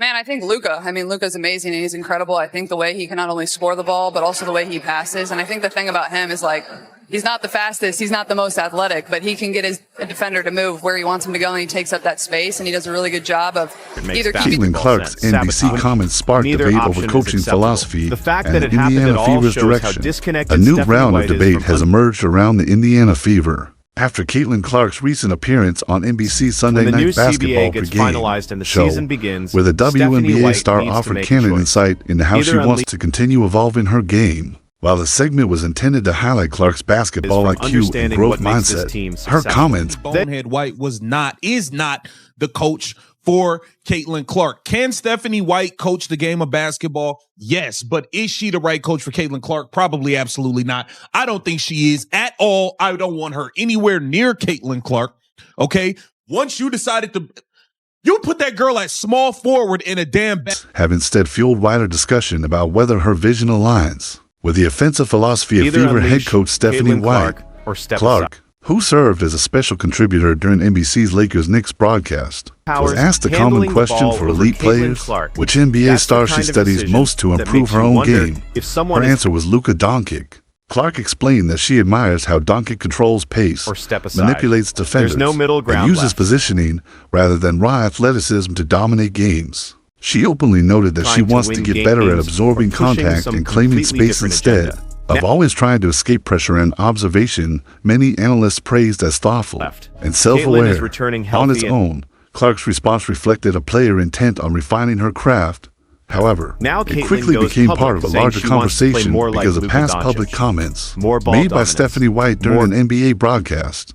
Man, I think Luka. I mean, Luka's amazing and he's incredible. I think the way he can not only score the ball, but also the way he passes. And I think the thing about him is like, he's not the fastest, he's not the most athletic, but he can get his defender to move where he wants him to go, and he takes up that space, and he does a really good job of either keeping. Caitlin Clark's NBC comments sparked debate over coaching philosophy the fact and that it happened Indiana at all Fever's shows how direction. disconnected A new Stephanie round of White is debate from has emerged around the Indiana Fever after Caitlin Clark's recent appearance on NBC's Sunday When the new Night Basketball CBA gets Brigade finalized and the show, season begins, where the Stephanie WNBA White star needs to offered make a canon choice. insight into how she Either wants to continue evolving her game. While the segment was intended to highlight Clark's basketball IQ and understanding growth what makes this mindset, team her successful. comments Bonehead White is not the coach for Caitlin Clark. Can Stephanie White coach the game of basketball? Yes, but is she the right coach for Caitlin Clark? Probably absolutely not. I don't think she is at all. I don't want her anywhere near Caitlin Clark. Okay? Once you decided to you put that girl at small forward in a damn have instead fueled wider discussion about whether her vision aligns with the offensive philosophy of Either Fever head unleash coach Stephanie Caitlin White. Clark or step Clark, who served as a special contributor during NBC's Lakers-Knicks broadcast, was asked a common question for elite players, which NBA star she studies most to improve her own game. Her answer was Luka Doncic. Clark explained that she admires how Doncic controls pace, manipulates defenders, and uses positioning rather than raw athleticism to dominate games. She openly noted that she wants to get better at absorbing contact and claiming space instead of always trying to escape pressure and observation. Many analysts praised as thoughtful and self-aware. On its own, Clark's response reflected a player intent on refining her craft. However, it quickly became part of a larger conversation because of past public comments made by Stephanie White during an NBA broadcast.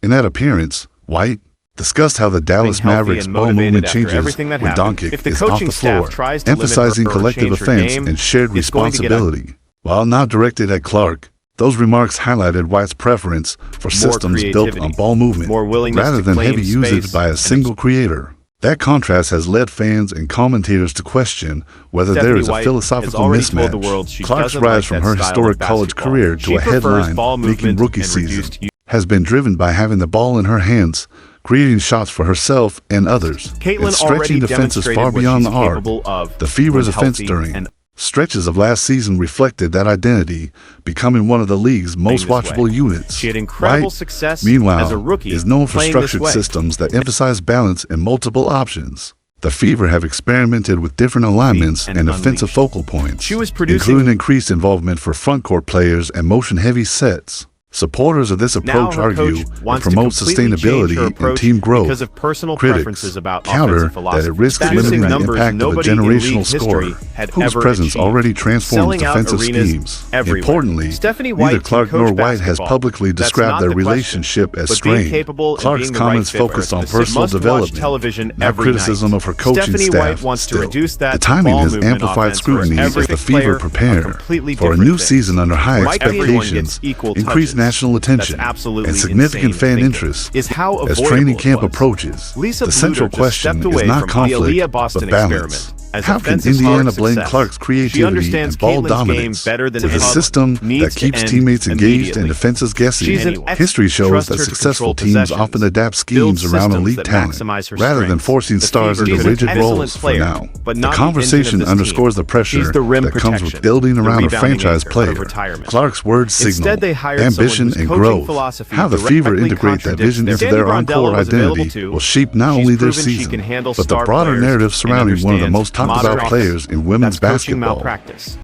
In that appearance, White discussed how the Dallas Mavericks' ball movement changes when Doncic is off the floor, emphasizing collective offense and shared responsibility. While not directed at Clark, those remarks highlighted White's preference for systems built on ball movement rather than heavy usage by a single creator. That contrast has led fans and commentators to question whether there is a philosophical mismatch. Clark's rise from her historic college career to a headline-making rookie season has been driven by having the ball in her hands, creating shots for herself and others, and stretching defenses far beyond the arc. The Fever's offense during stretches of last season reflected that identity, becoming one of the league's most watchable units. She had incredible White, success meanwhile, as a rookie is known for playing this structured way. systems that emphasize balance and multiple options. The Fever have experimented with different alignments and offensive focal points, She was producing including increased involvement for front-court players and motion-heavy sets. Supporters of this approach argue it promotes sustainability and team growth. because of personal Critics preferences about counter offensive that philosophy. it risks Producing limiting the numbers impact of a nobody in generational league scorer history had whose ever presence achieved. already transforms Selling out defensive arenas schemes. everywhere. Importantly, Stephanie White neither can Clark coach nor White has basketball. publicly That's described not their the question, relationship as but being strained. capable and Clark's being the right comments fit for a focused on specific personal must-watch development, television not every criticism night. of her coaching Stephanie staff. White wants to Still, reduce that the timing ball has movement amplified offense for scrutiny every as the player Fever are prepare completely for a different new things. season under high Why everyone expectations, gets equal increased touches. national attention, That's absolutely and significant insane to fan think of. interest. Is how As avoidable training it camp was. approaches, Lisa the central Bluder just question stepped is away not from the conflict, Aaliyah Boston but balance. experiment. As How can offensive Indiana spark blame success. Clark's She creativity understands and ball Caitlin's dominance game better than to the anyone. system Needs that to keeps end teammates engaged immediately. and defenses guessing? She's an expert. History shows Trust that her to successful control teams possessions, often adapt build schemes around systems elite that talent maximize her rather than strengths. forcing The stars Fever into is an rigid excellent roles for player, now. but The not the conversation engine of this underscores team. the pressure She's the rim that comes with protection, building the around a rebounding franchise anchor player. of retirement. Clark's words signal Instead, they hired someone ambition whose and coaching growth. philosophy How the Fever directly integrate that vision contradicts into their their Sandy encore Brondello was available identity too. will shape not She's only their proven she season, can handle but the star broader players narrative and surrounding one of the understands most talked modern about players in women's That's coaching basketball. malpractice.